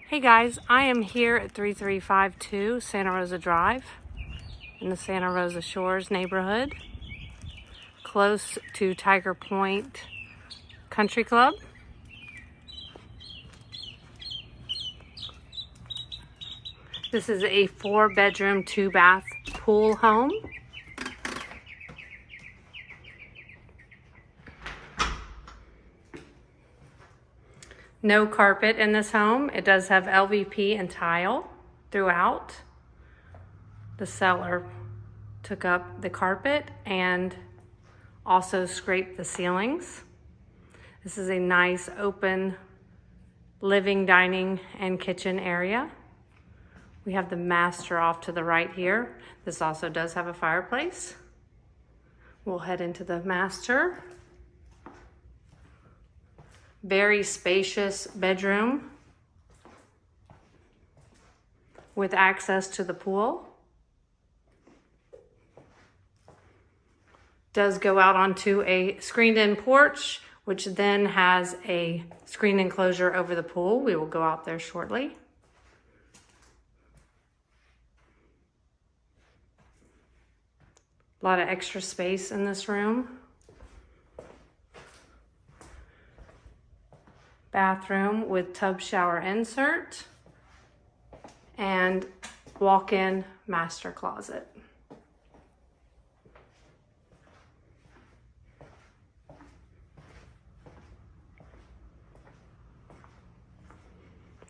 Hey guys, I am here at 3352 Santa Rosa Drive in the Santa Rosa Shores neighborhood, close to Tiger Point Country Club. This is a 4-bedroom, 2-bath pool home. No carpet in this home. It does have LVP and tile throughout. The seller took up the carpet and also scraped the ceilings. This is a nice open living, dining, and kitchen area. We have the master off to the right here. This also does have a fireplace. We'll head into the master. Very spacious bedroom with access to the pool. Does go out onto a screened-in porch, which then has a screen enclosure over the pool. We will go out there shortly. A lot of extra space in this room. Bathroom with tub shower insert and walk-in master closet.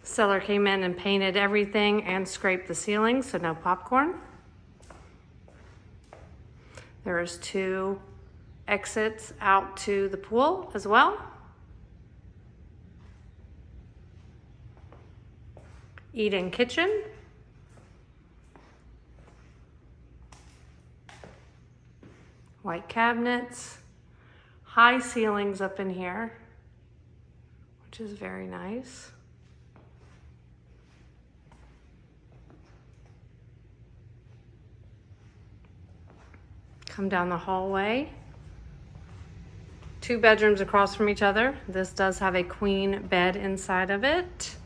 Seller came in and painted everything and scraped the ceiling, so no popcorn. There's 2 exits out to the pool as well. Eat-in kitchen. White cabinets. High ceilings up in here, which is very nice. Come down the hallway. 2 bedrooms across from each other. This does have a queen bed inside of it.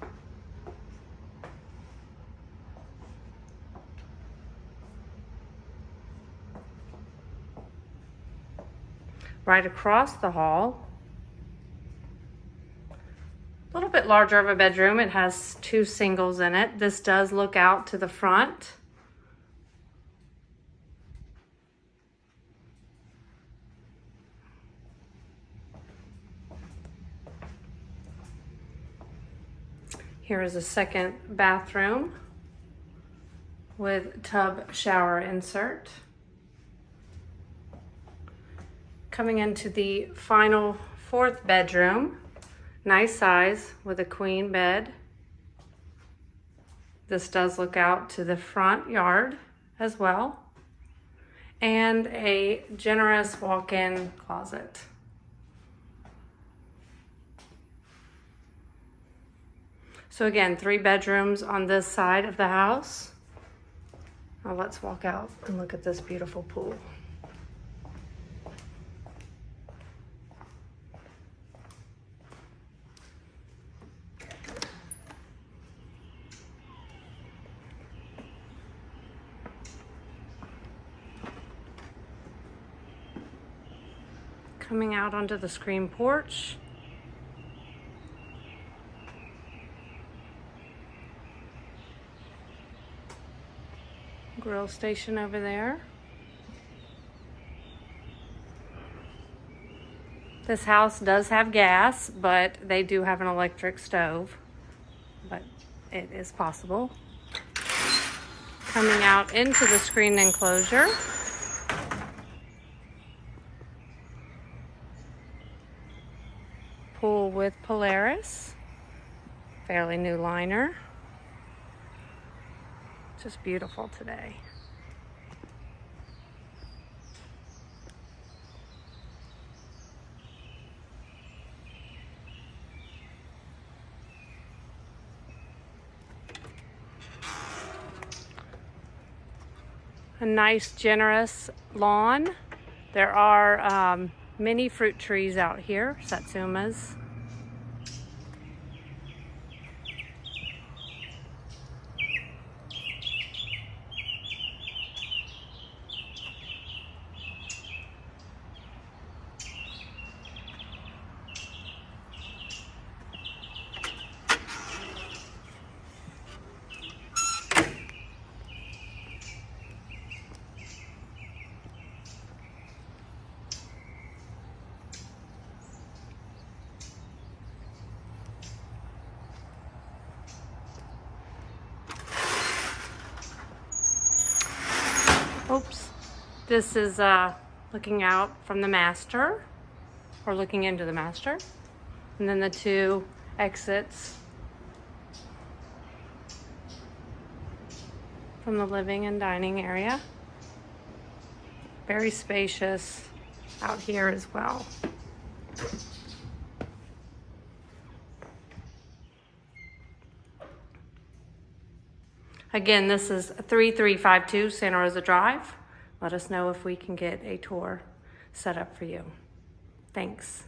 Right across the hall, a little bit larger of a bedroom. It has 2 singles in it. This does look out to the front. Here is a second bathroom with tub shower insert. Coming into the final 4th bedroom, nice size with a queen bed. This does look out to the front yard as well, and a generous walk-in closet. So again, 3 bedrooms on this side of the house. Now let's walk out and look at this beautiful pool. Coming out onto the screen porch. Grill station over there. This house does have gas, but they do have an electric stove, but it is possible. Coming out into the screened enclosure. Pool with Polaris, fairly new liner. Just beautiful today. A nice, generous lawn. There are many fruit trees out here, satsumas. Oops. This is looking out from the master, or looking into the master. And then the two exits from the living and dining area. Very spacious out here as well. Again, this is 3352 Santa Rosa Drive. Let us know if we can get a tour set up for you. Thanks.